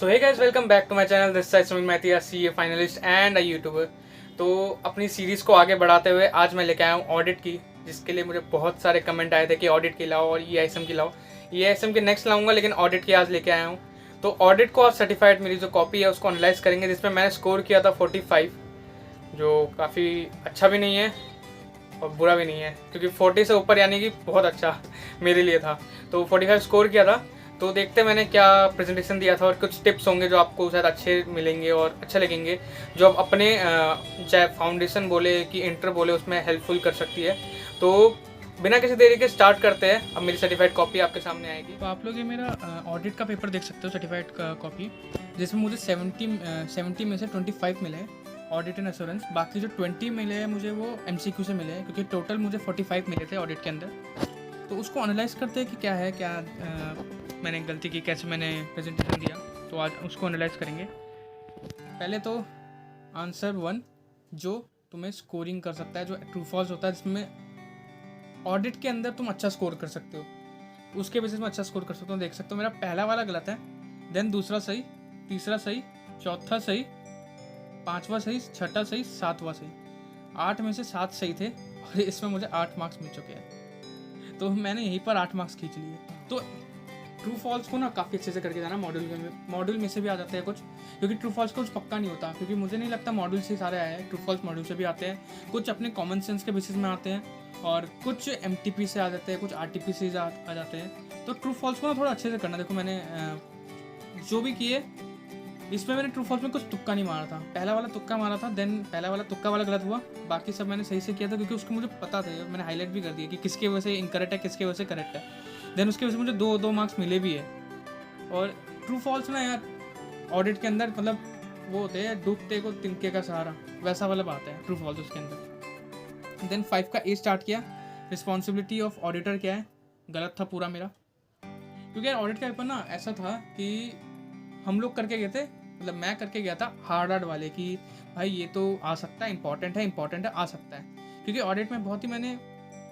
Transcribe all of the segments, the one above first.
So hey guys, welcome back to my channel. This side Sumit Mathia, CA finalist and a YouTuber. तो अपनी series को आगे बढ़ाते हुए आज मैं लेके आया हूँ ऑडिट की, जिसके लिए मुझे बहुत सारे कमेंट आए थे कि ऑडिट की लाओ और EISM की लाओ। EISM के नेक्स्ट लाऊंगा, लेकिन ऑडिट की आज लेके आया हूँ। तो ऑडिट को आज सर्टिफाइड मेरी जो कॉपी है उसको एनालाइज करेंगे, जिसमें मैंने स्कोर किया था 45, जो काफ़ी अच्छा भी नहीं है और बुरा भी नहीं है, क्योंकि 40 से ऊपर यानी कि बहुत अच्छा मेरे लिए था। तो 45 स्कोर किया था। तो देखते मैंने क्या प्रेजेंटेशन दिया था और कुछ टिप्स होंगे जो आपको शायद अच्छे मिलेंगे और अच्छे लगेंगे, जो आप अपने चाहे फाउंडेशन बोले कि इंटर बोले उसमें हेल्पफुल कर सकती है। तो बिना किसी देरी के स्टार्ट करते हैं। अब मेरी सर्टिफाइड कॉपी आपके सामने आएगी। तो आप लोग ये मेरा ऑडिट का पेपर देख सकते हो, सर्टिफाइड कॉपी, जिसमें मुझे 70 में से 25 मिले हैं ऑडिट एंड एश्योरेंस। बाकी जो 20 मिले हैं मुझे वो MCQ से मिले हैं, क्योंकि टोटल मुझे 45 मिले थे ऑडिट के अंदर। तो उसको एनालाइज करते हैं कि क्या है, क्या मैंने गलती की, कैसे मैंने प्रेजेंटेशन दिया। तो आज उसको एनालाइज करेंगे। पहले तो आंसर 1 जो तुम्हें स्कोरिंग कर सकता है, जो ट्रू फॉल्स होता है, जिसमें ऑडिट के अंदर तुम अच्छा स्कोर कर सकते हो, उसके बेसिस में अच्छा स्कोर कर सकते हो। देख सकते हो मेरा पहला वाला गलत है, देन दूसरा सही, तीसरा सही, चौथा सही, पाँचवा सही, छठा सही, सातवां सही। 8 में से 7 सही थे और इसमें मुझे 8 मार्क्स मिल चुके हैं। तो मैंने यहीं पर 8 मार्क्स खींच लिए। तो ट्रू फॉल्स को ना काफ़ी अच्छे से करके जाना। मॉड्यूल में से भी आ जाते हैं कुछ, क्योंकि ट्रू फॉल्स कुछ पक्का नहीं होता, क्योंकि मुझे नहीं लगता मॉड्यूल से सारे आए हैं। ट्रू फॉल्स मॉड्यूल से भी आते हैं, कुछ अपने कॉमन सेंस के बेसिस में आते हैं, और कुछ MTP से आ जाते हैं, कुछ RTP से आ जाते हैं। तो ट्रू फॉल्स को ना थोड़ा अच्छे से करना। देखो मैंने जो भी किए, इसमें मैंने ट्रू फॉल्स में कुछ तुक्का नहीं मारा था। पहला वाला तुक्का मारा था, देन पहला वाला तुक्का वाला गलत हुआ। बाकी सब मैंने सही से किया था, क्योंकि उसको मुझे पता था। मैंने हाईलाइट भी कर दिया कि किसके वजह से इनकरेक्ट है, किसके वजह से करेक्ट है। देन उसकी वजह से मुझे 2 मार्क्स मिले भी है। और ट्रू फॉल्स ना यार ऑडिट के अंदर मतलब वो होते हैं, डूबते को तिनके का सहारा, वैसा वाला बात है ट्रू फॉल्स उसके अंदर। देन 5 का A स्टार्ट किया। रिस्पॉन्सिबिलिटी ऑफ ऑडिटर क्या है, गलत था पूरा मेरा, क्योंकि यार ऑडिट का पेपर ना ऐसा था कि हम लोग करके गए थे, मतलब मैं करके गया था हार्ड वाले, कि भाई ये तो आ सकता है, इंपॉर्टेंट है, आ सकता है। क्योंकि ऑडिट में मैंने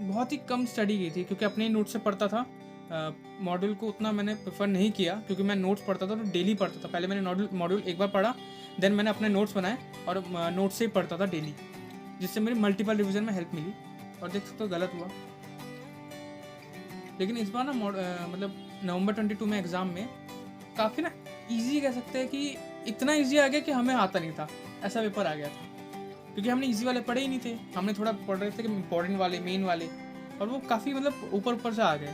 बहुत ही कम स्टडी की थी, क्योंकि अपने नोट से पढ़ता था। मॉड्यूल को उतना मैंने प्रेफर नहीं किया, क्योंकि मैं नोट्स पढ़ता था तो डेली पढ़ता था। पहले मैंने मॉड्यूल एक बार पढ़ा, देन मैंने अपने नोट्स बनाए और नोट्स से ही पढ़ता था डेली, जिससे मेरी मल्टीपल रिविजन में हेल्प मिली। और देख सकते हो गलत हुआ। लेकिन इस बार ना मतलब नवंबर 22 में एग्ज़ाम में काफ़ी ना ईजी कह सकते हैं, कि इतना ईजी आ गया कि हमें आता नहीं था, ऐसा पेपर आ गया था। क्योंकि हमने ईजी वाले पढ़े ही नहीं थे, हमने थोड़ा पढ़ रहे थे कि इंपॉर्टेंट वाले, मेन वाले, और वो काफ़ी मतलब ऊपर से आ गए,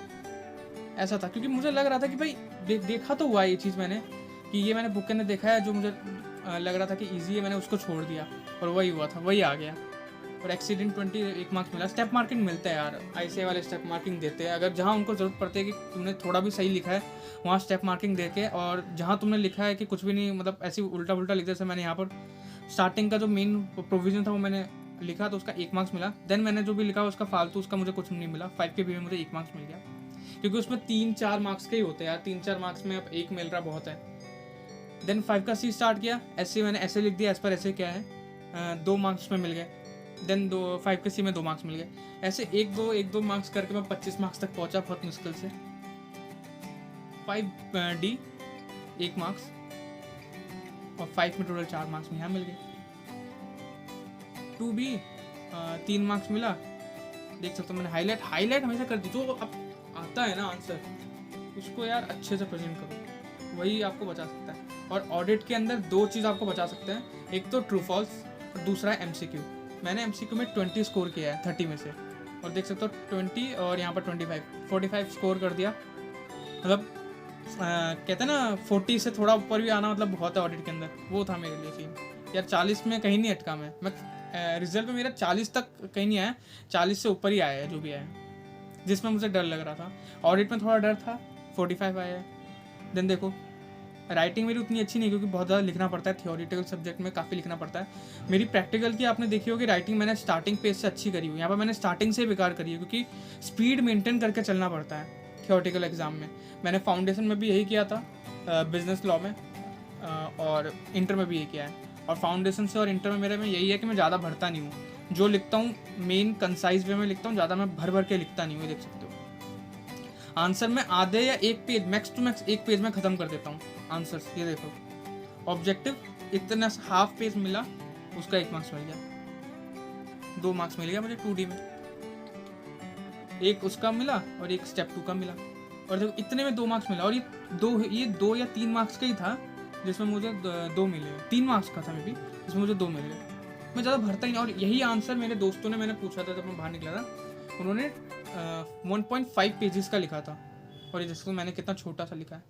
ऐसा था। क्योंकि मुझे लग रहा था कि भाई देखा तो हुआ ये चीज़ मैंने, कि ये मैंने बुक के अंदर देखा है, जो मुझे लग रहा था कि ईजी है, मैंने उसको छोड़ दिया और वही हुआ था, वही आ गया। और एक्सीडेंट 21 मार्क्स मिला। स्टेप मार्किंग मिलता है यार, ICAI वाले स्टेप मार्किंग देते हैं। अगर जहाँ उनको ज़रूरत पड़ती है कि तुमने थोड़ा भी सही लिखा है, वहाँ स्टेप मार्किंग दे के, और जहाँ तुमने लिखा है कि कुछ भी नहीं, मतलब ऐसी उल्टा पुल्टा लिख, जैसे मैंने यहाँ पर स्टार्टिंग का जो मेन प्रोविजन था वो मैंने लिखा, तो उसका 1 मार्क्स मिला। देन मैंने जो भी लिखा उसका फालतू, उसका मुझे कुछ नहीं मिला। 5 के भी में मुझे 1 मार्क्स मिल गया, क्योंकि उसमें 3-4 मार्क्स के ही होते हैं यार। 3-4 मार्क्स में अब 1 मिल रहा बहुत है। देन 5 का C स्टार्ट किया। ऐसे मैंने ऐसे लिख दिया, एज पर ऐसे क्या है, 2 मार्क्स में मिल गए। देन 5 के C में 2 मार्क्स मिल गए। ऐसे 1-2 मार्क्स करके मैं 25 मार्क्स तक पहुंचा, बहुत मुश्किल से। 5D 1 मार्क्स, और 5 में टोटल 4 मार्क्स में यहाँ मिल गए। 2B 3 मार्क्स मिला। देख सकते हो मैंने हाईलाइट हमेशा कर दी। जो अब आता है ना आंसर, उसको यार अच्छे से प्रेजेंट करो, वही आपको बचा सकता है। और ऑडिट के अंदर 2 चीज़ आपको बचा सकते हैं, एक तो ट्रू फॉल्स और दूसरा है MCQ। मैंने MCQ में 20 स्कोर किया है 30 में से, और देख सकते हो 20 और यहाँ पर 45 स्कोर कर दिया। मतलब कहते हैं ना 40 से थोड़ा ऊपर भी आना मतलब बहुत है ऑडिट के अंदर, वो था मेरे लिए सीन। यार 40 में कहीं नहीं अटका मैं रिजल्ट में मेरा 40 तक कहीं नहीं आया, 40 से ऊपर ही आया है जो भी आया, जिसमें मुझे डर लग रहा था। ऑडिट में थोड़ा डर था, 45 आया है। देन देखो राइटिंग मेरी उतनी अच्छी नहीं, क्योंकि बहुत ज़्यादा लिखना पड़ता है। थियोरिटिकल सब्जेक्ट में काफ़ी लिखना पड़ता है। मेरी प्रैक्टिकल की आपने देखी होगी राइटिंग, मैंने स्टार्टिंग पेज से अच्छी करी हुई। यहाँ पर मैंने स्टार्टिंग से ही बेकार करी है, क्योंकि स्पीड मेंटेन करके चलना पड़ता है थियोरिटिकल एग्जाम में। मैंने फाउंडेशन में भी यही किया था, बिजनेस लॉ में, और इंटर में भी यही किया है। और फाउंडेशन से और इंटर में मेरे में यही है कि मैं ज़्यादा भरता नहीं हूँ। जो लिखता हूँ मेन कंसाइज वे में लिखता हूँ, ज़्यादा मैं भर के लिखता नहीं हूँ, देख सकते हो। आंसर मैं आधे या एक पेज, मैक्स टू मैक्स एक पेज में ख़त्म कर देता हूँ आंसर्स। ये देखो ऑब्जेक्टिव इतना हाफ पेज मिला, उसका 1 मार्क्स मिल गया, 2 मार्क्स मिल गया मुझे 2D में, एक उसका मिला और एक स्टेप 2 का मिला। और देखो इतने में 2 मार्क्स मिला, और ये 2 या 3 मार्क्स का ही था जिसमें मुझे 2 मिले, 3 मार्क्स का था मे भी, जिसमें मुझे 2 मिल गए। मैं ज़्यादा भरता ही नहीं। और यही आंसर मेरे दोस्तों ने, मैंने पूछा था जब मैं बाहर निकला था, उन्होंने 1.5 पेजेस का लिखा था, और ये जिसको मैंने कितना छोटा सा लिखा है।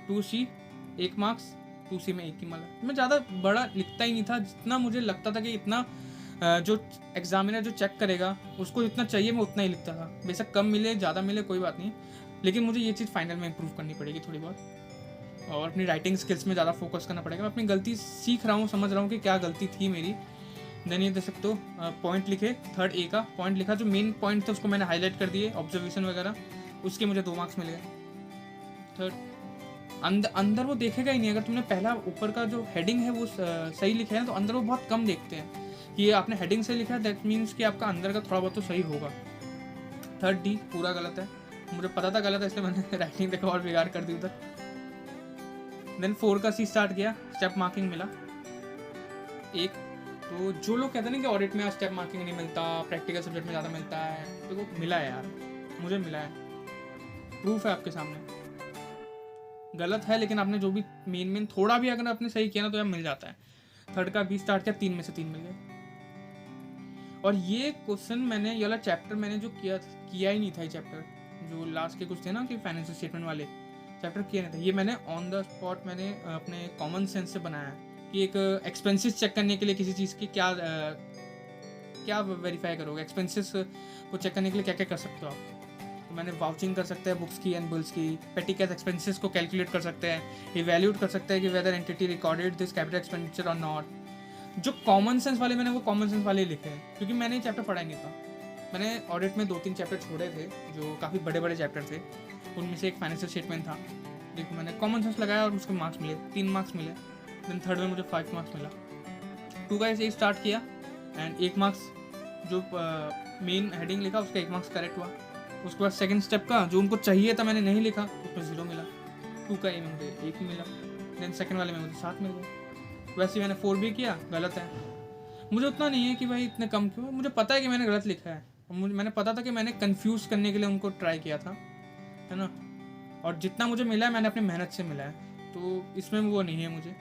2C 1 मार्क्स, 2C में 1 ही मिला। मैं ज़्यादा बड़ा लिखता ही नहीं था, जितना मुझे लगता था कि इतना जो एग्जामिनर जो चेक करेगा उसको जितना चाहिए मैं उतना ही लिखता था। बेशक कम मिले ज़्यादा मिले कोई बात नहीं, लेकिन मुझे ये चीज़ फाइनल में इम्प्रूव करनी पड़ेगी थोड़ी बहुत, और अपनी राइटिंग स्किल्स में ज़्यादा फोकस करना पड़ेगा। मैं अपनी गलती सीख रहा हूँ, समझ रहा हूँ कि क्या गलती थी मेरी। देन ये देख सकते हो पॉइंट लिखे, 3rd A का पॉइंट लिखा, जो मेन पॉइंट थे उसको मैंने हाईलाइट कर दिए, ऑब्जर्वेशन वगैरह, उसके मुझे 2 मार्क्स मिल गए। 3rd अंदर वो देखेगा ही नहीं, अगर तुमने पहला ऊपर का जो हेडिंग है वो सही लिखा है तो अंदर वो बहुत कम देखते हैं कि ये आपने हेडिंग से लिखा है, दैट मीन्स कि आपका अंदर का थोड़ा बहुत तो सही होगा। 3rd D पूरा गलत है, मुझे पता था गलत है, इसलिए मैंने राइटिंग देखा और बिगाड़ कर दी उधर। देन 4 का C स्टार्ट किया, स्टेप मार्किंग मिला 1। तो जो लोग कहते हैं ना कि ऑडिट में स्टेप मार्किंग नहीं मिलता, प्रैक्टिकल सब्जेक्ट में ज़्यादा मिलता है, तो वो मिला है यार, मुझे मिला है, प्रूफ है आपके सामने। गलत है लेकिन आपने जो भी मेन थोड़ा भी अगर आपने सही किया ना तो यार मिल जाता है। 3rd का B स्टार्ट किया, 3 में से 3 मिल गए। और ये क्वेश्चन मैंने, ये वाला चैप्टर मैंने जो किया ही नहीं था, ये चैप्टर जो लास्ट के कुछ थे ना कि फाइनेंशियल स्टेटमेंट वाले चैप्टर किया नहीं था, ये मैंने ऑन द स्पॉट मैंने अपने कॉमन सेंस से बनाया कि एक एक्सपेंसेस चेक करने के लिए किसी चीज़ की क्या वेरीफाई करोगे, एक्सपेंसेस को चेक करने के लिए क्या क्या कर सकते हो आप। तो मैंने वाउचिंग कर सकते हैं बुक्स की एंड बिल्स की, पेटी कैश एक्सपेंसेस को कैलकुलेट कर सकते हैं, इवैल्यूएट कर सकते हैं कि whether entity recorded this capital expenditure or not. जो कॉमन सेंस वाले मैंने वो कॉमन सेंस वाले लिखे हैं, क्योंकि मैंने ये चैप्टर पढ़ा ही नहीं था। मैंने ऑडिट में 2-3 चैप्टर छोड़े थे जो काफ़ी बड़े बड़े चैप्टर थे, उनमें से एक फाइनेंशियल स्टेटमेंट था। देखो मैंने कॉमन सेंस लगाया और उसके मार्क्स मिले, 3 मार्क्स मिले। देन 3rd में मुझे 5 मार्क्स मिला। 2 का ऐसे स्टार्ट किया एंड 1 मार्क्स जो मेन हेडिंग लिखा उसका 1 मार्क्स करेक्ट हुआ। उसके बाद सेकंड स्टेप का जो उनको चाहिए था मैंने नहीं लिखा, उसमें 0 मिला। 2 का A में मुझे 1 ही मिला। देन सेकंड वाले में मुझे 7 मिल गए। वैसे मैंने 4 भी किया, गलत है। मुझे उतना नहीं है कि भाई इतने कम क्यों, मुझे पता है कि मैंने गलत लिखा है, मैंने पता था कि मैंने कंफ्यूज करने के लिए उनको ट्राई किया था, है ना। और जितना मुझे मिला है मैंने अपनी मेहनत से मिला है, तो इसमें वो नहीं है मुझे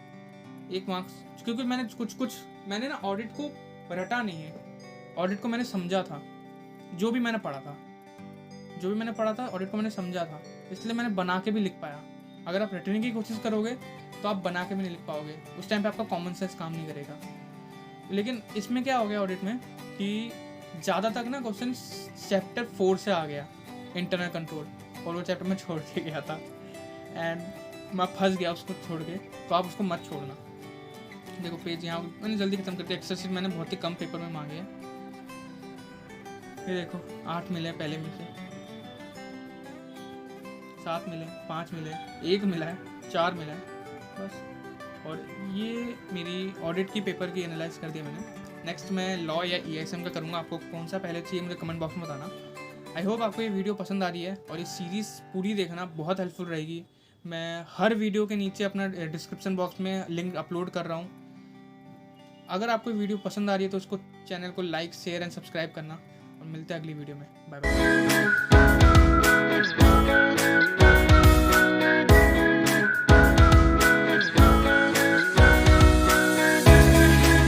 1 मार्क्स, क्योंकि मैंने कुछ मैंने ना ऑडिट को रटा नहीं है, ऑडिट को मैंने समझा था। जो भी मैंने पढ़ा था ऑडिट को मैंने समझा था, इसलिए मैंने बना के भी लिख पाया। अगर आप रटने की कोशिश करोगे तो आप बना के भी नहीं लिख पाओगे, उस टाइम पे आपका कॉमन सेंस काम नहीं करेगा। लेकिन इसमें क्या हो गया ऑडिट में कि ज़्यादा तक ना क्वेश्चन चैप्टर 4 से आ गया, इंटरनल कंट्रोल, और वो चैप्टर मैं छोड़ के गया था एंड मैं फंस गया उसको छोड़ के। तो आप उसको मत छोड़ना। देखो पेज यहाँ मैंने जल्दी खत्म कर दिया, एक्सरसाइज मैंने बहुत ही कम पेपर में मांगे हैं। ये देखो 8 मिले पहले में से, 7 मिले, 5 मिले, 1 मिला है, 4 मिला है बस। और ये मेरी ऑडिट की पेपर की एनालाइज कर दिया मैंने। नेक्स्ट मैं लॉ या EISM का करूँगा। आपको कौन सा पहले चाहिए मुझे कमेंट बॉक्स में बताना। आई होप आपको ये वीडियो पसंद आ रही है और ये सीरीज़ पूरी देखना, बहुत हेल्पफुल रहेगी। मैं हर वीडियो के नीचे अपना डिस्क्रिप्शन बॉक्स में लिंक अपलोड कर रहा हूँ। अगर आपको वीडियो पसंद आ रही है तो उसको चैनल को लाइक, शेयर एंड सब्सक्राइब करना, और मिलते हैं अगली वीडियो में। Bye bye.